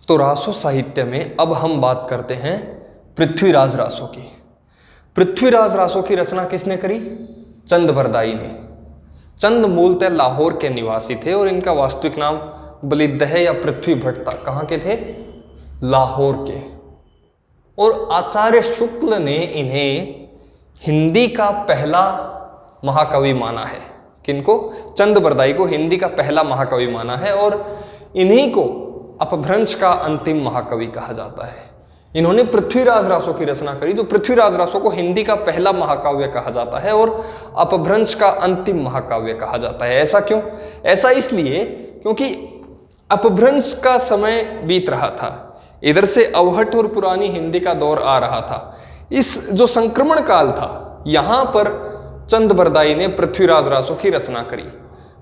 तो रासो साहित्य में अब हम बात करते हैं पृथ्वीराज रासो की। पृथ्वीराज रासो की रचना किसने करी? चंद बरदाई ने। चंद मूलतः लाहौर के निवासी थे और इनका वास्तविक नाम बलिदह या पृथ्वी भट्ट था। कहाँ के थे? लाहौर के। और आचार्य शुक्ल ने इन्हें हिंदी का पहला महाकवि माना है। किनको? चंद बरदाई को हिंदी का पहला महाकवि माना है और इन्हीं को अपभ्रंश का अंतिम महाकवि कहा जाता है। इन्होंने पृथ्वीराज रासो की रचना करी, जो पृथ्वीराज रासो को हिंदी का पहला महाकाव्य कहा जाता है और अपभ्रंश का अंतिम महाकाव्य कहा जाता है। ऐसा क्यों? ऐसा इसलिए क्योंकि अपभ्रंश का समय बीत रहा था, इधर से अवहट और पुरानी हिंदी का दौर आ रहा था। इस जो संक्रमण काल था, यहां पर चंद बरदाई ने पृथ्वीराज रासो की रचना करी।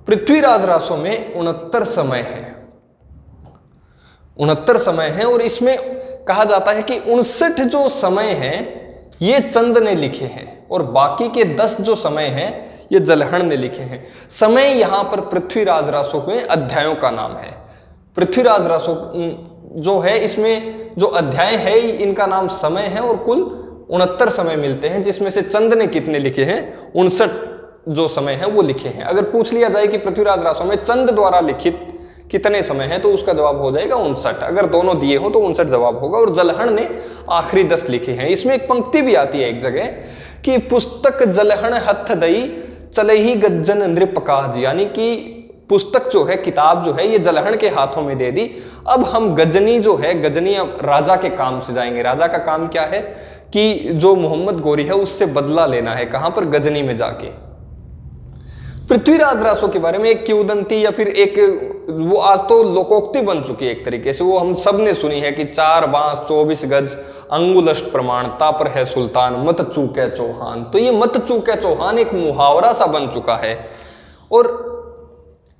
पृथ्वीराज रासो में 69 समय है, 69 समय है और इसमें कहा जाता है कि 59 जो समय हैं ये चंद ने लिखे हैं और बाकी के 10 जो समय हैं ये जलहण ने लिखे हैं। समय यहां पर पृथ्वीराज रासो में अध्यायों का नाम है। पृथ्वीराज रासो जो है इसमें जो अध्याय है इनका नाम समय है और कुल 69 समय मिलते हैं, जिसमें से चंद ने कितने लिखे हैं? 59 जो समय है वो लिखे हैं। अगर पूछ लिया जाए कि पृथ्वीराज रासो में चंद द्वारा लिखित कितने समय है तो उसका जवाब हो जाएगा 59। अगर दोनों दिए हो तो 59 जवाब होगा। और जलहण ने आखिरी 10 लिखे हैं। इसमें एक पंक्ति भी आती है एक जगह कि पुस्तक जलहण हथ दई चले ही गज्जन नृप काज, यानी कि पुस्तक जो है, किताब जो है, ये जलहण के हाथों में दे दी। अब हम गजनी जो है, गजनी अब राजा के काम से जाएंगे। राजा का काम क्या है कि जो मोहम्मद गोरी है उससे बदला लेना है। कहां पर? गजनी में जाके। पृथ्वीराज रासो के बारे में एक किंवदंती या फिर एक वो आज तो लोकोक्ति बन चुकी है एक तरीके से, वो हम सब ने सुनी है कि 4 बांस 24 गज अंगुलष्ट प्रमाण तापर है सुल्तान मत चूके चौहान। तो ये मत चूके चौहान एक मुहावरा सा बन चुका है और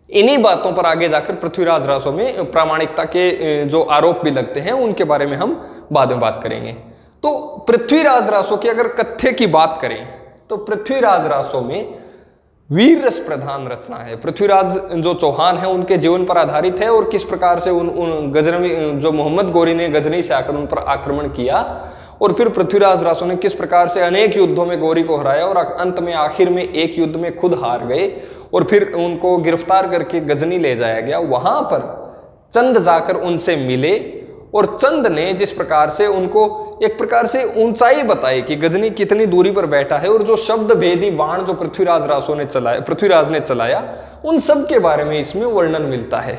इन्हीं बातों पर आगे जाकर पृथ्वीराज रासो में प्रामाणिकता के जो आरोप भी लगते हैं उनके बारे में हम बाद में बात करेंगे। तो पृथ्वीराज रासो की अगर कथ्य की बात करें तो पृथ्वीराज रासो में वीर रस प्रधान रचना है। पृथ्वीराज जो चौहान है उनके जीवन पर आधारित है और किस प्रकार से उन गजनवी जो मोहम्मद गोरी ने गजनी से आकर उन पर आक्रमण किया और फिर पृथ्वीराज रासो ने किस प्रकार से अनेक युद्धों में गोरी को हराया और अंत में आखिर में एक युद्ध में खुद हार गए और फिर उनको गिरफ्तार करके गजनी ले जाया गया। वहां पर चंद जाकर उनसे मिले और चंद ने जिस प्रकार से उनको एक प्रकार से ऊंचाई बताई कि गजनी कितनी दूरी पर बैठा है और जो शब्द भेदी बाण जो पृथ्वीराज ने चलाया उन सब के बारे में इसमें वर्णन मिलता है।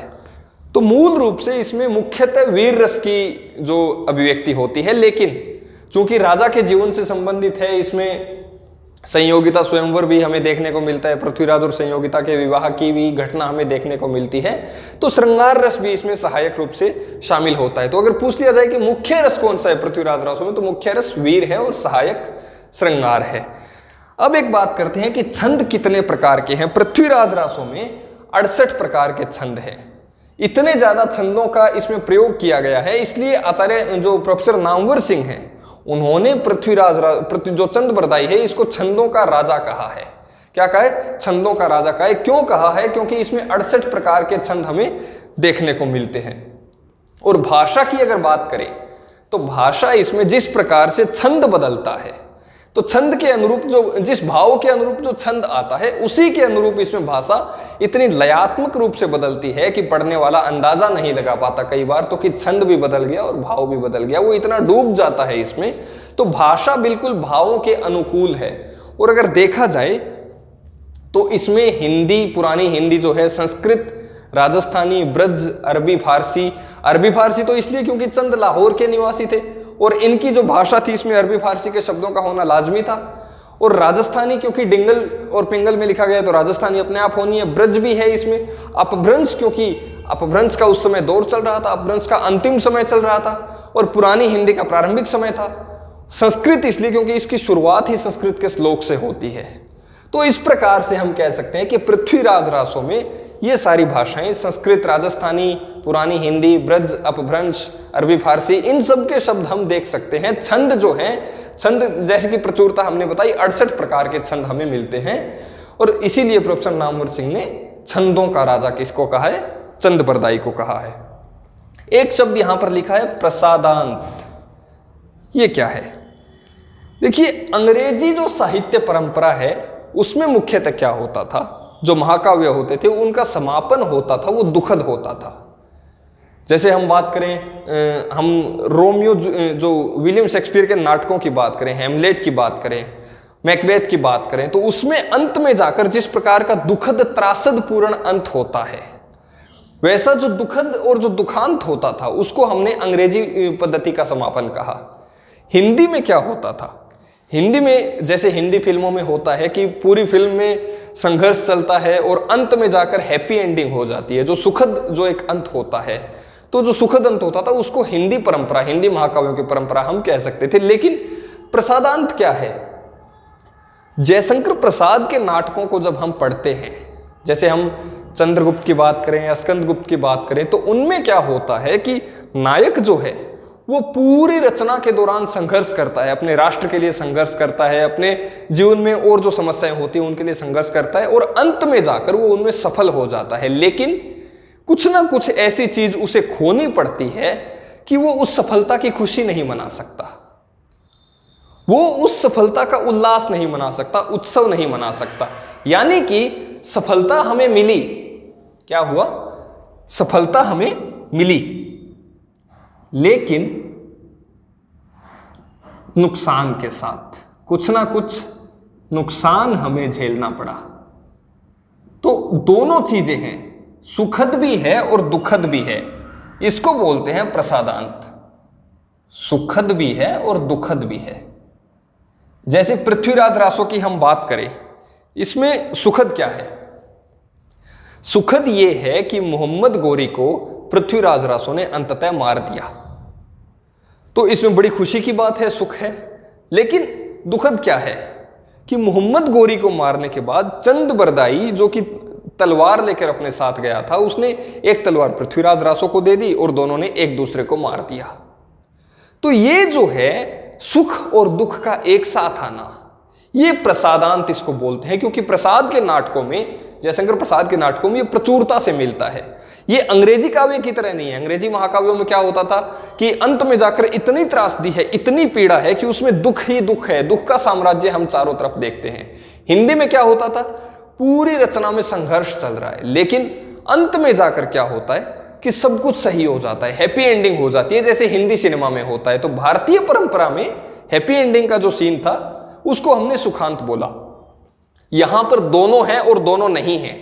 तो मूल रूप से इसमें मुख्यतः वीर रस की जो अभिव्यक्ति होती है, लेकिन चूंकि राजा के जीवन से संबंधित है, इसमें संयोगिता स्वयंवर भी हमें देखने को मिलता है। पृथ्वीराज और संयोगिता के विवाह की भी घटना हमें देखने को मिलती है। तो श्रृंगार रस भी इसमें सहायक रूप से शामिल होता है। तो अगर पूछ लिया जाए कि मुख्य रस कौन सा है पृथ्वीराज रासो में, तो मुख्य रस वीर है और सहायक श्रृंगार है। अब एक बात करते हैं कि छंद कितने प्रकार के हैं। पृथ्वीराज रासो में 68 प्रकार के छंद हैं। इतने ज्यादा छंदों का इसमें प्रयोग किया गया है, इसलिए आचार्य जो प्रोफेसर नामवर सिंह हैं उन्होंने जो चंद बरदाई है इसको छंदों का राजा कहा है। क्या कहा है? छंदों का राजा कहा है। क्यों कहा है? क्योंकि इसमें 68 प्रकार के छंद हमें देखने को मिलते हैं। और भाषा की अगर बात करें तो भाषा इसमें जिस प्रकार से छंद बदलता है, तो छंद के अनुरूप जो जिस भाव के अनुरूप जो छंद आता है उसी के अनुरूप इसमें भाषा इतनी लयात्मक रूप से बदलती है कि पढ़ने वाला अंदाजा नहीं लगा पाता कई बार तो कि छंद भी बदल गया और भाव भी बदल गया। वो इतना डूब जाता है इसमें। तो भाषा बिल्कुल भावों के अनुकूल है। और अगर देखा जाए तो इसमें हिंदी, पुरानी हिंदी जो है, संस्कृत, राजस्थानी, ब्रज, अरबी फारसी तो इसलिए क्योंकि चंद लाहौर के निवासी थे और इनकी जो भाषा थी इसमें अरबी फारसी के शब्दों का होना लाजमी था। और राजस्थानी क्योंकि डिंगल और पिंगल में लिखा गया तो राजस्थानी अपने आप होनी है। ब्रज भी है इसमें। अपभ्रंश क्योंकि अपभ्रंश का उस समय दौर चल रहा था, अपभ्रंश का अंतिम समय चल रहा था और पुरानी हिंदी का प्रारंभिक समय था। संस्कृत इसलिए क्योंकि इसकी शुरुआत ही संस्कृत के श्लोक से होती है। तो इस प्रकार से हम कह सकते हैं कि पृथ्वीराज रासो में ये सारी भाषाएं, संस्कृत, राजस्थानी, पुरानी हिंदी, ब्रज, अपभ्रंश, अरबी फारसी, इन सब के शब्द हम देख सकते हैं। छंद जो हैं, छंद जैसे कि प्रचुरता हमने बताई, 68 प्रकार के छंद हमें मिलते हैं और इसीलिए प्रोफेसर नामवर सिंह ने छंदों का राजा किसको कहा है? चंद बरदाई को कहा है। एक शब्द यहां पर लिखा है प्रसादांत। ये क्या है? देखिए, अंग्रेजी जो साहित्य परंपरा है उसमें मुख्यतः क्या होता था, जो महाकाव्य होते थे उनका समापन होता था वो दुखद होता था। जैसे हम बात करें, हम रोमियो जो विलियम शेक्सपियर के नाटकों की बात करें, हैमलेट की बात करें, मैकबेथ की बात करें, तो उसमें अंत में जाकर जिस प्रकार का दुखद त्रासद पूर्ण अंत होता है, वैसा जो दुखद और जो दुखांत होता था उसको हमने अंग्रेजी पद्धति का समापन कहा। हिंदी में क्या होता था? हिंदी में जैसे हिंदी फिल्मों में होता है कि पूरी फिल्म में संघर्ष चलता है और अंत में जाकर हैप्पी एंडिंग हो जाती है, जो सुखद जो एक अंत होता है, तो जो सुखद अंत होता था उसको हिंदी परंपरा, हिंदी महाकाव्यों की परंपरा हम कह सकते थे। लेकिन प्रसादांत क्या है? जयशंकर प्रसाद के नाटकों को जब हम पढ़ते हैं, जैसे हम चंद्रगुप्त की बात करें या स्कंदगुप्त की बात करें, तो उनमें क्या होता है कि नायक जो है वो पूरी रचना के दौरान संघर्ष करता है, अपने राष्ट्र के लिए संघर्ष करता है, अपने जीवन में और जो समस्याएं होती हैं उनके लिए संघर्ष करता है और अंत में जाकर वो उनमें सफल हो जाता है। लेकिन कुछ ना कुछ ऐसी चीज उसे खोनी पड़ती है कि वो उस सफलता की खुशी नहीं मना सकता, वो उस सफलता का उल्लास नहीं मना सकता, उत्सव नहीं मना सकता। यानी कि सफलता हमें मिली, क्या हुआ? सफलता हमें मिली, लेकिन नुकसान के साथ, कुछ ना कुछ नुकसान हमें झेलना पड़ा। तो दोनों चीजें हैं, सुखद भी है और दुखद भी है। इसको बोलते हैं प्रसादांत। सुखद भी है और दुखद भी है। जैसे पृथ्वीराज रासो की हम बात करें, इसमें सुखद क्या है? सुखद यह है कि मोहम्मद गोरी को पृथ्वीराज रासो ने अंततः मार दिया, तो इसमें बड़ी खुशी की बात है, सुख है। लेकिन दुखद क्या है कि मोहम्मद गोरी को मारने के बाद चंद बरदाई जो कि तलवार लेकर अपने साथ गया था, उसने एक तलवार पृथ्वीराज रासो को दे दी और दोनों ने एक दूसरे को मार दिया। तो ये जो है सुख और दुख का एक साथ आना, ये प्रसादांत इसको बोलते हैं। क्योंकि प्रसाद के नाटकों में, जयशंकर प्रसाद के नाटकों में ये प्रचुरता से मिलता है। ये अंग्रेजी काव्य की तरह नहीं है। अंग्रेजी महाकाव्यों में क्या होता था कि अंत में जाकर इतनी त्रासदी है, इतनी पीड़ा है कि उसमें दुख ही दुख है, दुख का साम्राज्य हम चारों तरफ देखते हैं। हिंदी में क्या होता था? पूरी रचना में संघर्ष चल रहा है, लेकिन अंत में जाकर क्या होता है कि सब कुछ सही हो जाता है, हैप्पी एंडिंग हो जाती है, जैसे हिंदी सिनेमा में होता है। तो भारतीय परंपरा में हैप्पी एंडिंग का जो सीन था उसको हमने सुखांत बोला। यहां पर दोनों हैं और दोनों नहीं हैं।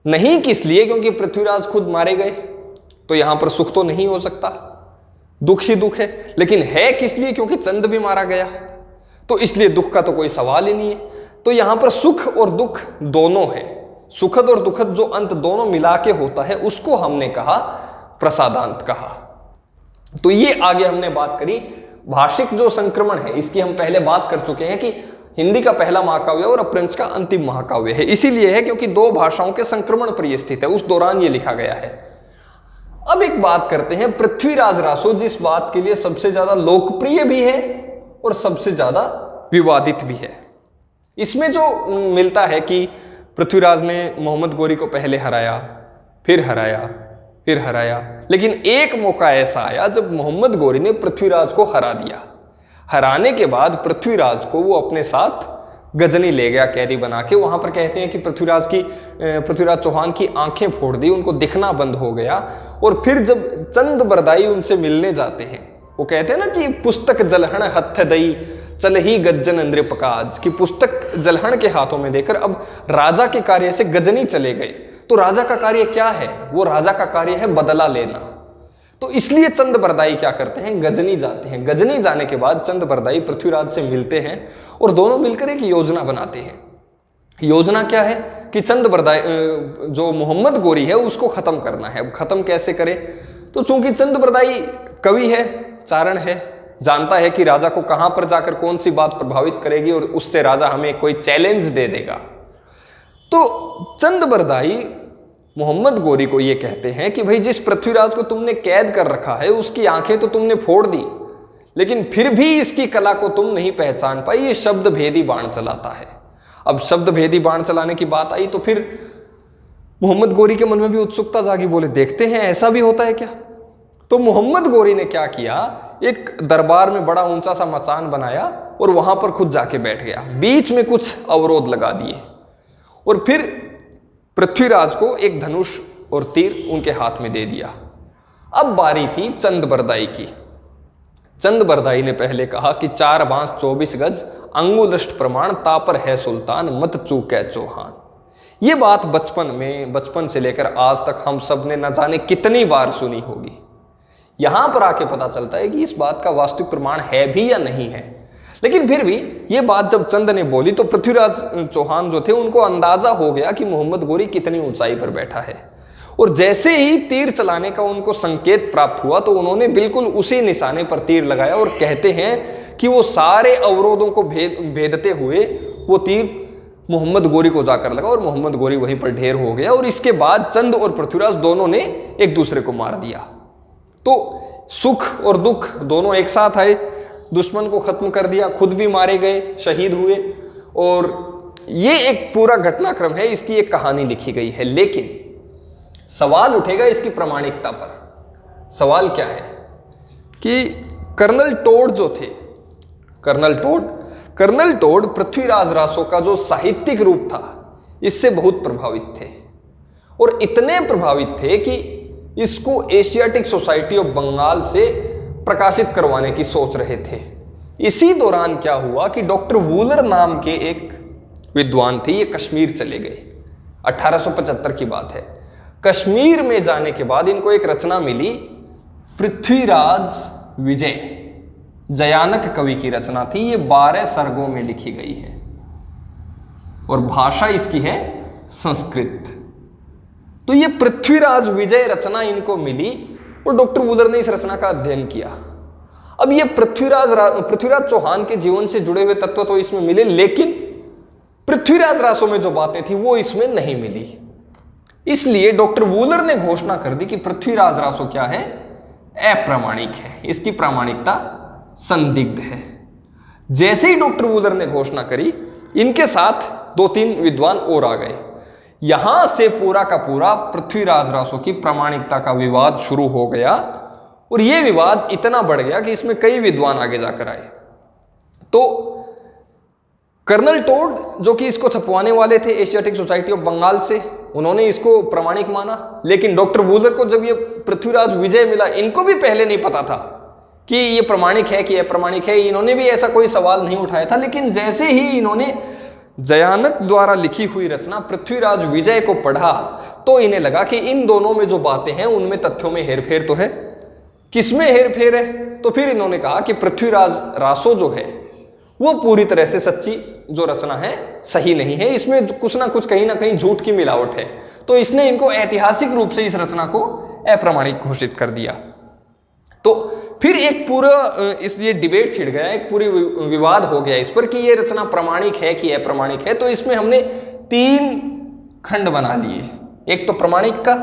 नहीं किस लिए? क्योंकि पृथ्वीराज खुद मारे गए, तो यहां पर सुख तो नहीं हो सकता, दुख ही दुख है। लेकिन है किस लिए? क्योंकि चंद भी मारा गया, तो इसलिए दुख का तो कोई सवाल ही नहीं है। तो यहां पर सुख और दुख दोनों है। सुखद और दुखद जो अंत दोनों मिला के होता है उसको हमने कहा प्रसादांत कहा। तो ये आगे हमने बात करी भाषिक जो संक्रमण है, इसकी हम पहले बात कर चुके हैं कि हिंदी का पहला महाकाव्य और अपभ्रंश का अंतिम महाकाव्य है। इसीलिए है क्योंकि दो भाषाओं के संक्रमण पर यह स्थित है, उस दौरान ये लिखा गया है। अब एक बात करते हैं पृथ्वीराज रासो, जिस बात के लिए सबसे ज्यादा लोकप्रिय भी है और सबसे ज्यादा विवादित भी है। इसमें जो मिलता है कि पृथ्वीराज ने मोहम्मद गोरी को पहले हराया, फिर हराया, फिर हराया, लेकिन एक मौका ऐसा आया जब मोहम्मद गोरी ने पृथ्वीराज को हरा दिया। हराने के बाद पृथ्वीराज को वो अपने साथ गजनी ले गया कैदी बना के। वहां पर कहते हैं कि पृथ्वीराज चौहान की आंखें फोड़ दी, उनको दिखना बंद हो गया। और फिर जब चंद बरदाई उनसे मिलने जाते हैं, वो कहते हैं ना कि पुस्तक जलहण हथ दई चल ही गज्जन नृपकाज, की पुस्तक जलहण के हाथों में देकर अब राजा के कार्य से गजनी चले गए। तो राजा का कार्य क्या है? वो राजा का कार्य है बदला लेना। तो इसलिए चंद बरदाई क्या करते हैं? गजनी जाते हैं। गजनी जाने के बाद चंद बरदाई पृथ्वीराज से मिलते हैं और दोनों मिलकर एक योजना बनाते हैं। योजना क्या है कि चंद बरदाई जो मोहम्मद गोरी है उसको खत्म करना है। अब खत्म कैसे करे? तो चूंकि चंद बरदाई कवि है, चारण है, जानता है कि राजा को कहां पर जाकर कौन सी बात प्रभावित करेगी और उससे राजा हमें कोई चैलेंज दे देगा। तो चंद बरदाई मोहम्मद गोरी को यह कहते हैं कि भाई जिस पृथ्वीराज को तुमने कैद कर रखा है उसकी आंखें तो तुमने फोड़ दी, लेकिन फिर भी इसकी कला को तुम नहीं पहचान पाई, ये शब्द भेदी बाण चलाता है। अब शब्द भेदी बाण चलाने की बात आई तो फिर मोहम्मद गोरी के मन में भी उत्सुकता जागी, बोले देखते हैं ऐसा भी होता है क्या। तो मोहम्मद गोरी ने क्या किया, एक दरबार में बड़ा ऊंचा सा मचान बनाया और वहां पर खुद जाके बैठ गया, बीच में कुछ अवरोध लगा दिए और फिर पृथ्वीराज को एक धनुष और तीर उनके हाथ में दे दिया। अब बारी थी चंद बरदाई की। चंद बरदाई ने पहले कहा कि 4 बांस 24 गज अंगुलष्ट प्रमाण तापर है सुल्तान मत चूकै चौहान। ये बात बचपन से लेकर आज तक हम सब ने न जाने कितनी बार सुनी होगी। यहां पर आके पता चलता है कि इस बात का वास्तविक प्रमाण है भी या नहीं है, लेकिन फिर भी ये बात जब चंद ने बोली तो पृथ्वीराज चौहान जो थे उनको अंदाजा हो गया कि मोहम्मद गोरी कितनी ऊंचाई पर बैठा है, और जैसे ही तीर चलाने का उनको संकेत प्राप्त हुआ तो उन्होंने बिल्कुल उसी निशाने पर तीर लगाया और कहते हैं कि वो सारे अवरोधों को भेदते हुए वो तीर मोहम्मद गोरी को जाकर लगा और मोहम्मद गोरी वहीं पर ढेर हो गया। और इसके बाद चंद और पृथ्वीराज दोनों ने एक दूसरे को मार दिया। तो सुख और दुख दोनों एक साथ आए, दुश्मन को खत्म कर दिया, खुद भी मारे गए, शहीद हुए, और ये एक पूरा घटनाक्रम है, इसकी एक कहानी लिखी गई है। लेकिन सवाल उठेगा इसकी प्रामाणिकता पर। सवाल क्या है कि कर्नल टोड जो थे, कर्नल टोड पृथ्वीराज रासो का जो साहित्यिक रूप था इससे बहुत प्रभावित थे, और इतने प्रभावित थे कि इसको एशियाटिक सोसाइटी ऑफ बंगाल से प्रकाशित करवाने की सोच रहे थे। इसी दौरान क्या हुआ कि डॉक्टर वूलर नाम के एक विद्वान थे, ये कश्मीर चले गए। 1875 की बात है। कश्मीर में जाने के बाद इनको एक रचना मिली, पृथ्वीराज विजय, जयानक कवि की रचना थी। ये 12 सर्गों में लिखी गई है और भाषा इसकी है संस्कृत। तो ये पृथ्वीराज विजय रचना इनको मिली और डॉक्टर वूलर ने इस रचना का अध्ययन किया। अब ये पृथ्वीराज चौहान के जीवन से जुड़े हुए तत्व तो इसमें मिले, लेकिन पृथ्वीराज रासो में जो बातें थी वो इसमें नहीं मिली। इसलिए डॉक्टर वूलर ने घोषणा कर दी कि पृथ्वीराज रासो क्या है, अप्रामाणिक है, इसकी प्रामाणिकता संदिग्ध है। जैसे ही डॉक्टर वूलर ने घोषणा करी, इनके साथ 2-3 विद्वान और आ गए। यहां से पूरा का पूरा पृथ्वीराज रासो की प्रामाणिकता का विवाद शुरू हो गया, और यह विवाद इतना बढ़ गया कि इसमें कई विद्वान आगे जाकर आए। तो कर्नल टोड जो कि इसको छपवाने वाले थे एशियाटिक सोसाइटी ऑफ बंगाल से, उन्होंने इसको प्रामाणिक माना। लेकिन डॉक्टर वूलर को जब ये पृथ्वीराज विजय मिला, इनको भी पहले नहीं पता था कि ये प्रामाणिक है कि अप्रामाणिक है, इन्होंने भी ऐसा कोई सवाल नहीं उठाया था। लेकिन जैसे ही इन्होंने जयानक द्वारा लिखी हुई रचना पृथ्वीराज विजय को पढ़ा तो इन्हें लगा कि इन दोनों में जो बातें हैं उनमें तथ्यों में हेरफेर तो है। किसमें हेरफेर है? तो फिर इन्होंने कहा कि पृथ्वीराज रासो जो है वो पूरी तरह से सच्ची जो रचना है सही नहीं है, इसमें कुछ ना कुछ कहीं ना कहीं झूठ की मिलावट है। तो इसने इनको ऐतिहासिक रूप से इस रचना को अप्रामाणिक घोषित कर दिया। तो फिर एक पूरा ये डिबेट छिड़ गया, एक पूरी विवाद हो गया इस पर कि ये रचना प्रामाणिक है कि अप्रामाणिक है। तो इसमें हमने 3 खंड बना लिए, एक तो प्रामाणिक का,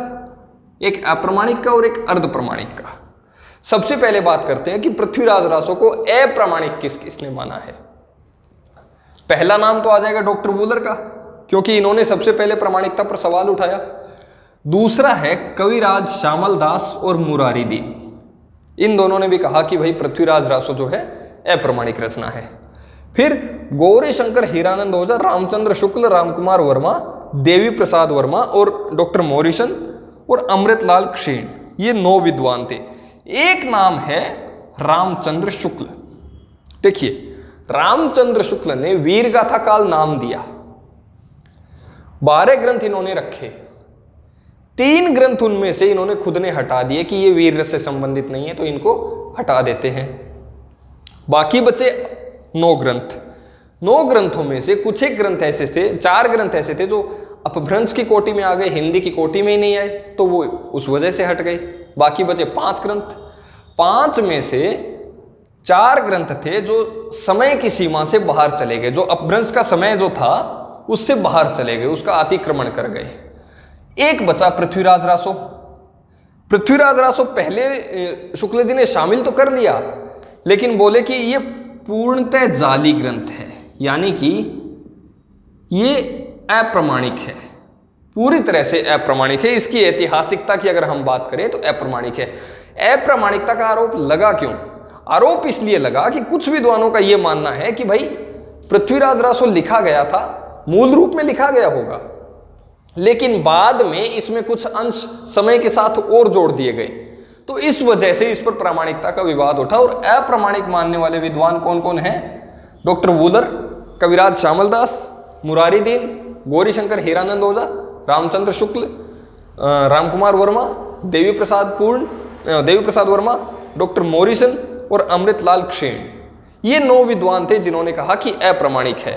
एक अप्रामाणिक का और एक अर्ध प्रमाणिक का। सबसे पहले बात करते हैं कि पृथ्वीराज रासो को अप्रामाणिक किसने माना है। पहला नाम तो आ जाएगा डॉक्टर वूलर का, क्योंकि इन्होंने सबसे पहले प्रामाणिकता पर सवाल उठाया। दूसरा है कविराज श्यामल दास और मुरारी दीन, इन दोनों ने भी कहा कि भाई पृथ्वीराज रासो जो है अप्रामाणिक रचना है। फिर गौरी शंकर हीरानंद ओझा, रामचंद्र शुक्ल, रामकुमार वर्मा, देवी प्रसाद वर्मा और डॉक्टर मोरिसन और अमृतलाल क्षीण, ये 9 विद्वान थे। एक नाम है रामचंद्र शुक्ल। देखिए, रामचंद्र शुक्ल ने वीरगाथा काल नाम दिया, 12 ग्रंथ इन्होंने रखे, 3 ग्रंथ उनमें से इन्होंने खुद ने हटा दिए कि ये वीर रस से संबंधित नहीं है, तो इनको हटा देते हैं। बाकी बचे 9 ग्रंथ। 9 ग्रंथों में से कुछ एक ग्रंथ ऐसे थे, 4 ग्रंथ ऐसे थे जो अपभ्रंश की कोटि में आ गए, हिंदी की कोटि में ही नहीं आए, तो वो उस वजह से हट गए। बाकी बचे 5 ग्रंथ। 5 में से 4 ग्रंथ थे जो समय की सीमा से बाहर चले गए, जो अपभ्रंश का समय जो था उससे बाहर चले गए, उसका अतिक्रमण कर गए। एक बचा पृथ्वीराज रासो। पृथ्वीराज रासो पहले शुक्ल जी ने शामिल तो कर लिया, लेकिन बोले कि ये पूर्णतः जाली ग्रंथ है, यानी कि ये अप्रामाणिक है, पूरी तरह से अप्रामाणिक है। इसकी ऐतिहासिकता की अगर हम बात करें तो अप्रामाणिक है। अप्रामाणिकता का आरोप लगा क्यों? आरोप इसलिए लगा कि कुछ विद्वानों का यह मानना है कि भाई पृथ्वीराज रासो लिखा गया था, मूल रूप में लिखा गया होगा, लेकिन बाद में इसमें कुछ अंश समय के साथ और जोड़ दिए गए, तो इस वजह से इस पर प्रामाणिकता का विवाद उठा। और अप्रामाणिक मानने वाले विद्वान कौन कौन हैं? डॉक्टर वूलर, कविराज श्यामल दास, मुरारी दीन, गौरीशंकर हीरानंद ओझा, रामचंद्र शुक्ल, रामकुमार वर्मा, देवी प्रसाद वर्मा, डॉक्टर मोरिसन और अमृतलाल क्षीण। ये 9 विद्वान थे जिन्होंने कहा कि अप्रामाणिक है।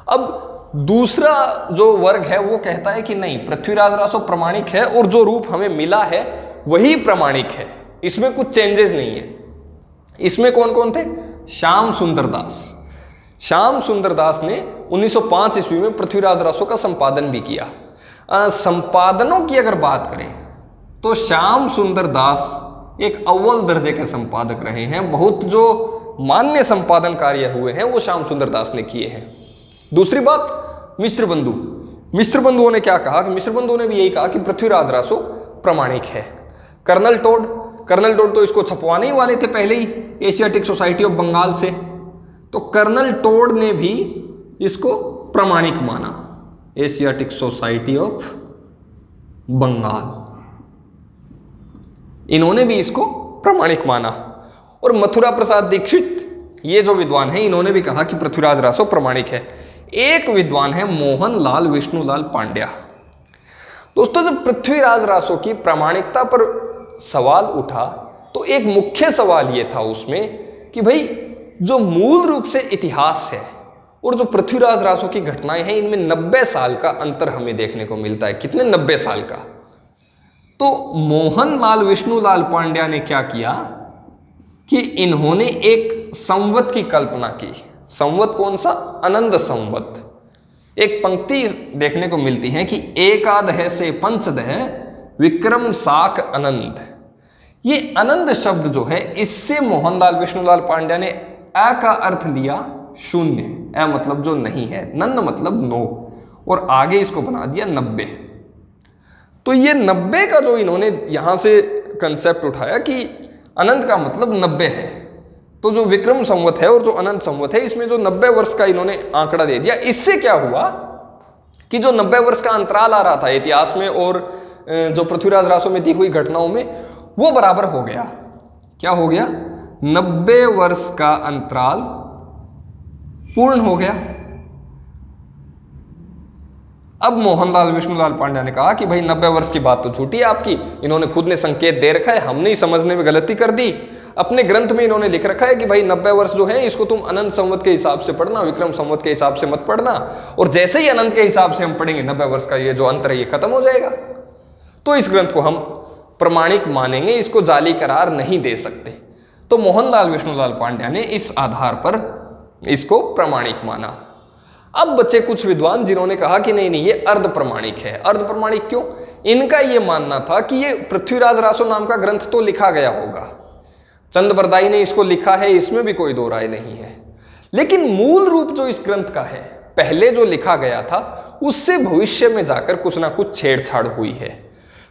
अब दूसरा जो वर्ग है वो कहता है कि नहीं, पृथ्वीराज रासो प्रमाणिक है और जो रूप हमें मिला है वही प्रमाणिक है, इसमें कुछ चेंजेस नहीं है। इसमें कौन कौन थे? श्याम सुंदर दास। श्याम सुंदर दास ने 1905 ईस्वी में पृथ्वीराज रासो का संपादन भी किया। संपादनों की अगर बात करें तो श्याम सुंदर दास एक अव्वल दर्जे के संपादक रहे हैं। बहुत जो मान्य संपादन कार्य हुए हैं वो श्याम सुंदर दास ने किए हैं। दूसरी बात, मिश्र बंधुओं ने क्या कहा? कि मिश्र बंधुओं ने भी यही कहा कि पृथ्वीराज रासो प्रमाणिक है। कर्नल टोड तो इसको छपवाने ही वाले थे पहले ही एशियाटिक सोसाइटी ऑफ बंगाल से, तो कर्नल टोड ने भी इसको प्रमाणिक माना, एशियाटिक सोसाइटी ऑफ बंगाल, इन्होंने भी इसको प्रमाणिक माना। और मथुरा प्रसाद दीक्षित, ये जो विद्वान हैं, इन्होंने भी कहा कि पृथ्वीराज रासो प्रमाणिक है। एक विद्वान है मोहन लाल विष्णुलाल पांड्या। दोस्तों, जब पृथ्वीराज रासो की प्रामाणिकता पर सवाल उठा तो एक मुख्य सवाल यह था उसमें कि भाई जो मूल रूप से इतिहास है और जो पृथ्वीराज रासो की घटनाएं हैं, इनमें 90 साल का अंतर हमें देखने को मिलता है। कितने? 90 साल का। तो मोहन लाल विष्णुलाल पांड्या ने क्या किया कि इन्होंने एक संवत की कल्पना की। संवत कौन सा? अनंत संवत। एक पंक्ति देखने को मिलती है कि एकादह से पंचदह विक्रम साक अनंत। ये अनंत शब्द जो है, इससे मोहनलाल विष्णुलाल पांड्या ने अ का अर्थ लिया शून्य, अ मतलब जो नहीं है, नन्न मतलब 9, और आगे इसको बना दिया 90। तो ये 90 का जो इन्होंने यहां से कंसेप्ट उठाया कि अनंत का मतलब 90 है, तो जो विक्रम संवत है और जो अनंत संवत है, इसमें जो 90 वर्ष का इन्होंने आंकड़ा दे दिया। इससे क्या हुआ कि जो 90 वर्ष का अंतराल आ रहा था इतिहास में और जो पृथ्वीराज रासो में दी हुई घटनाओं में, वो बराबर हो गया। क्या हो गया? 90 वर्ष का अंतराल पूर्ण हो गया। अब मोहनलाल विष्णुलाल पांड्या ने कहा कि भाई 90 वर्ष की बात तो झूठी है आपकी, इन्होंने खुद ने संकेत दे रखा है, हमने ही समझने में गलती कर दी। अपने ग्रंथ में इन्होंने लिख रखा है कि भाई 90 वर्ष जो है इसको तुम अनंत संवत के हिसाब से पढ़ना, विक्रम संवत के हिसाब से मत पढ़ना, और जैसे ही अनंत के हिसाब से हम पढ़ेंगे 90 वर्ष का ये जो अंतर है ये खत्म हो जाएगा। तो इस ग्रंथ को हम प्रमाणिक मानेंगे, इसको जाली करार नहीं दे सकते। तो मोहनलाल विष्णुलाल पांड्या ने इस आधार पर इसको प्रमाणिक माना। अब बचे कुछ विद्वान जिन्होंने कहा कि नहीं ये अर्ध प्रमाणिक है। अर्ध प्रमाणिक क्यों? इनका यह मानना था कि ये पृथ्वीराज रासो नाम का ग्रंथ तो लिखा गया होगा, चंद बरदाई ने इसको लिखा है, इसमें भी कोई दो राय नहीं है, लेकिन मूल रूप जो इस ग्रंथ का है, पहले जो लिखा गया था उससे भविष्य में जाकर कुछ ना कुछ छेड़छाड़ हुई है।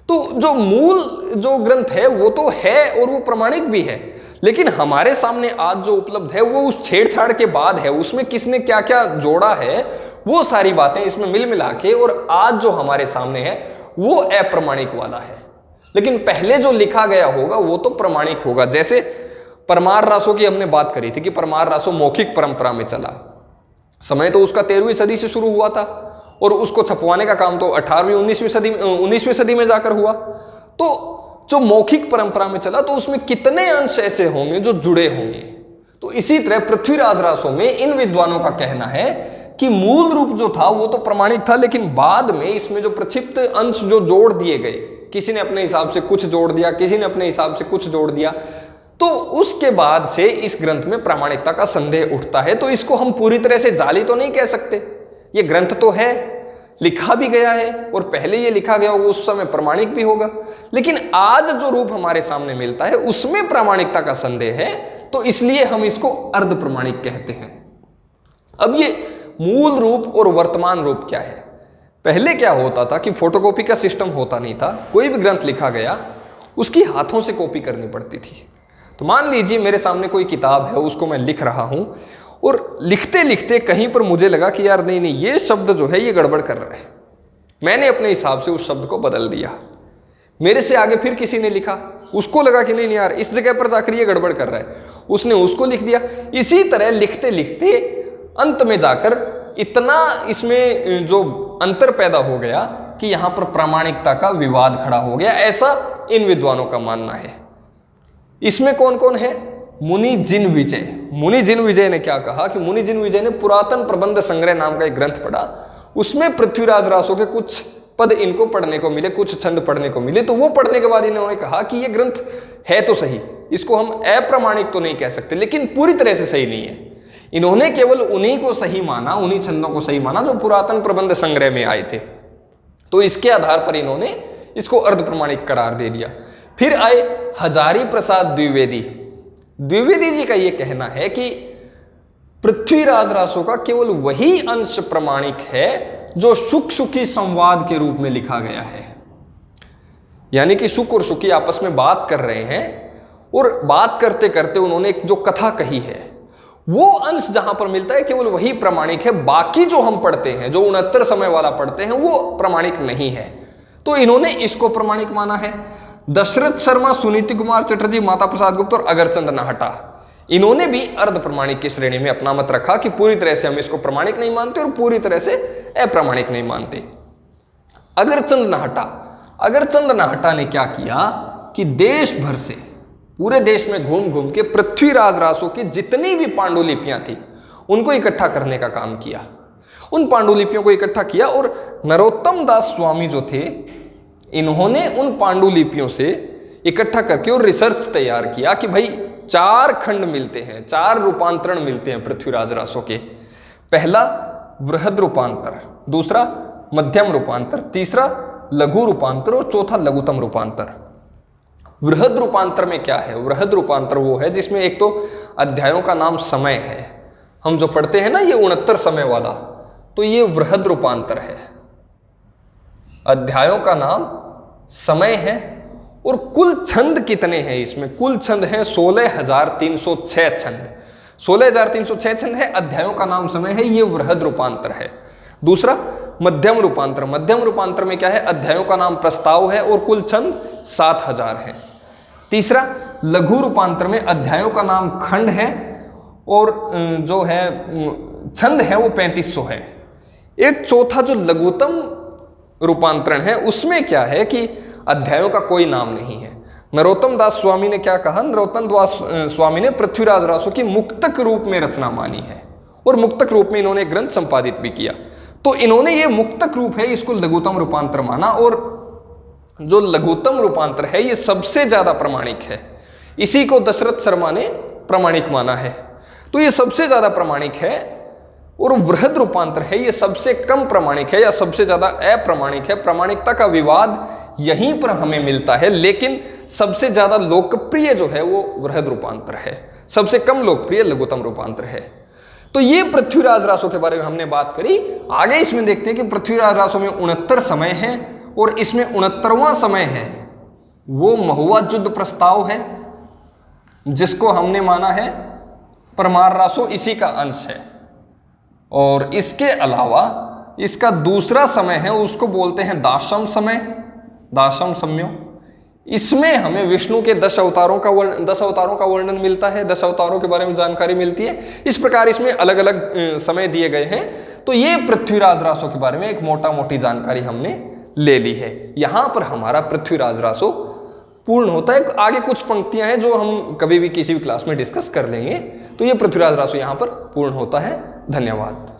तो जो मूल जो ग्रंथ है वो तो है और वो प्रमाणिक भी है, लेकिन हमारे सामने आज जो उपलब्ध है वो उस छेड़छाड़ के बाद है, उसमें किसने क्या क्या जोड़ा है वो सारी बातें इसमें मिल मिला के, और आज जो हमारे सामने है वो अप्रमाणिक वाला है। लेकिन पहले जो लिखा गया होगा वो तो प्रमाणिक होगा। जैसे परमार रासो की हमने बात करी थी कि परमार रासो मौखिक परंपरा में चला, समय तो उसका 13वीं सदी से शुरू हुआ था और उसको छपवाने का काम तो 18वीं 19वीं सदी में जाकर हुआ। तो जो मौखिक परंपरा में चला तो उसमें कितने अंश ऐसे होंगे जो जुड़े होंगे। तो इसी तरह पृथ्वीराज रासो में इन विद्वानों का कहना है कि मूल रूप जो था वो तो प्रमाणिक था, लेकिन बाद में इसमें जो प्रक्षिप्त अंश जो जोड़ दिए गए, किसी ने अपने हिसाब से कुछ जोड़ दिया, किसी ने अपने हिसाब से कुछ जोड़ दिया, तो उसके बाद से इस ग्रंथ में प्रामाणिकता का संदेह उठता है। तो इसको हम पूरी तरह से जाली तो नहीं कह सकते, ये ग्रंथ तो है, लिखा भी गया है और पहले ये लिखा गया होगा उस समय प्रमाणिक भी होगा, लेकिन आज जो रूप हमारे सामने मिलता है उसमें प्रामाणिकता का संदेह है, तो इसलिए हम इसको अर्ध प्रमाणिक कहते हैं। अब ये मूल रूप और वर्तमान रूप क्या है? पहले क्या होता था कि फोटोकॉपी का सिस्टम होता नहीं था, कोई भी ग्रंथ लिखा गया उसकी हाथों से कॉपी करनी पड़ती थी। तो मान लीजिए मेरे सामने कोई किताब है, उसको मैं लिख रहा हूं और लिखते लिखते कहीं पर मुझे लगा कि यार नहीं नहीं, ये शब्द जो है ये गड़बड़ कर रहा है। मैंने अपने हिसाब से उस शब्द को बदल दिया। मेरे से आगे फिर किसी ने लिखा, उसको लगा कि नहीं नहीं यार, इस जगह पर जाकर ये गड़बड़ कर रहा है, उसने उसको लिख दिया। इसी तरह लिखते लिखते अंत में जाकर इतना इसमें जो अंतर पैदा हो गया कि यहां पर प्रामाणिकता का विवाद खड़ा हो गया, ऐसा इन विद्वानों का मानना है। इसमें कौन कौन है? मुनि जिन विजय। मुनि जिन विजय ने क्या कहा कि मुनि जिन विजय ने पुरातन प्रबंध संग्रह नाम का एक ग्रंथ पढ़ा, उसमें पृथ्वीराज रासो के कुछ पद इनको पढ़ने को मिले, कुछ छंद पढ़ने को मिले। तो वो पढ़ने के बाद इन्होंने कहा कि ये ग्रंथ है तो सही, इसको हम अप्रामाणिक तो नहीं कह सकते, लेकिन पूरी तरह से सही नहीं है। इन्होंने केवल उन्हीं को सही माना, उन्हीं छंदों को सही माना जो पुरातन प्रबंध संग्रह में आए थे। तो इसके आधार पर इन्होंने इसको अर्ध प्रमाणिक करार दे दिया। फिर आए हजारी प्रसाद द्विवेदी। द्विवेदी जी का यह कहना है कि पृथ्वीराज रासो का केवल वही अंश प्रमाणिक है जो शुक शुकी संवाद के रूप में लिखा गया है। यानी कि शुक और शुकी आपस में बात कर रहे हैं और बात करते करते उन्होंने एक जो कथा कही है, वो अंश जहां पर मिलता है केवल वही प्रमाणिक है। बाकी जो हम पढ़ते हैं, जो 69 समय वाला पढ़ते हैं, वो प्रमाणिक नहीं है। तो इन्होंने इसको प्रमाणिक माना है। दशरथ शर्मा, सुनीति कुमार चटर्जी, माता प्रसाद गुप्त और अगरचंद नाहटा, इन्होंने भी अर्ध प्रमाणिक की श्रेणी में अपना मत रखा कि पूरी तरह से हम इसको प्रमाणिक नहीं मानते और पूरी तरह से अप्रामाणिक नहीं मानते। अगरचंद नाहटा ने क्या किया कि देश भर से, पूरे देश में घूम घूम के पृथ्वीराज रासो की जितनी भी पांडुलिपियां थी उनको इकट्ठा करने का काम किया। उन पांडुलिपियों को इकट्ठा किया और नरोत्तम दास स्वामी जो थे, इन्होंने उन पांडुलिपियों से इकट्ठा करके और रिसर्च तैयार किया कि भाई 4 खंड मिलते हैं, 4 रूपांतरण मिलते हैं पृथ्वीराज रासो के। पहला वृहद रूपांतर, दूसरा मध्यम रूपांतर, तीसरा लघु रूपांतर और चौथा लघुतम रूपांतर। वृहद रूपांतर में क्या है? वृहद रूपांतर वो है जिसमें एक तो अध्यायों का नाम समय है, हम जो पढ़ते हैं ना ये 69 समय वाला, तो ये वृहद रूपांतर है। अध्यायों का नाम समय है और कुल छंद कितने हैं इसमें? कुल छंद हैं 16,306 छंद। 16,306 छंद है, अध्यायों का नाम समय है, ये वृहद रूपांतर है। दूसरा मध्यम रूपांतर। मध्यम रूपांतर में क्या है? अध्यायों का नाम प्रस्ताव है और कुल छंद 7,000 है। तीसरा लघु रूपांतर में अध्यायों का नाम खंड है और जो है छंद है वो 3500 है। एक चौथा जो लघुतम रूपांतरण है, उसमें क्या है कि अध्यायों का कोई नाम नहीं है। नरोत्तम दास स्वामी ने क्या कहा? नरोत्तम दास स्वामी ने पृथ्वीराज रासो की मुक्तक रूप में रचना मानी है और मुक्तक रूप में इन्होंने ग्रंथ संपादित भी किया। तो इन्होंने ये मुक्तक रूप है, इसको लघुतम रूपांतर माना और जो लघुतम रूपांतर है ये सबसे ज्यादा प्रमाणिक है। इसी को दशरथ शर्मा ने प्रमाणिक माना है। तो ये सबसे ज्यादा प्रमाणिक है और वृहद रूपांतर है ये सबसे कम प्रमाणिक है या सबसे ज्यादा अप्रमाणिक है। प्रमाणिकता का विवाद यहीं पर हमें मिलता है, लेकिन सबसे ज्यादा लोकप्रिय जो है वो वृहद रूपांतर है, सबसे कम लोकप्रिय लघुतम रूपांतर है। तो ये पृथ्वीराज रासो के बारे में हमने बात करी। आगे इसमें देखते हैं कि पृथ्वीराज रासो में 69 समय है और इसमें 69वां समय है वो महुआ युद्ध प्रस्ताव है, जिसको हमने माना है परमार रासो इसी का अंश है। और इसके अलावा इसका दूसरा समय है, उसको बोलते हैं दाशम समय, दाशम सम्यो। इसमें हमें विष्णु के 10 अवतारों का वर्णन मिलता है, 10 अवतारों के बारे में जानकारी मिलती है। इस प्रकार इसमें अलग अलग समय दिए गए हैं। तो ये पृथ्वीराज रासो के बारे में एक मोटा मोटी जानकारी हमने ले ली है। यहां पर हमारा पृथ्वीराज रासो पूर्ण होता है। आगे कुछ पंक्तियां हैं जो हम कभी भी किसी भी क्लास में डिस्कस कर लेंगे। तो ये पृथ्वीराज रासो यहां पर पूर्ण होता है। धन्यवाद।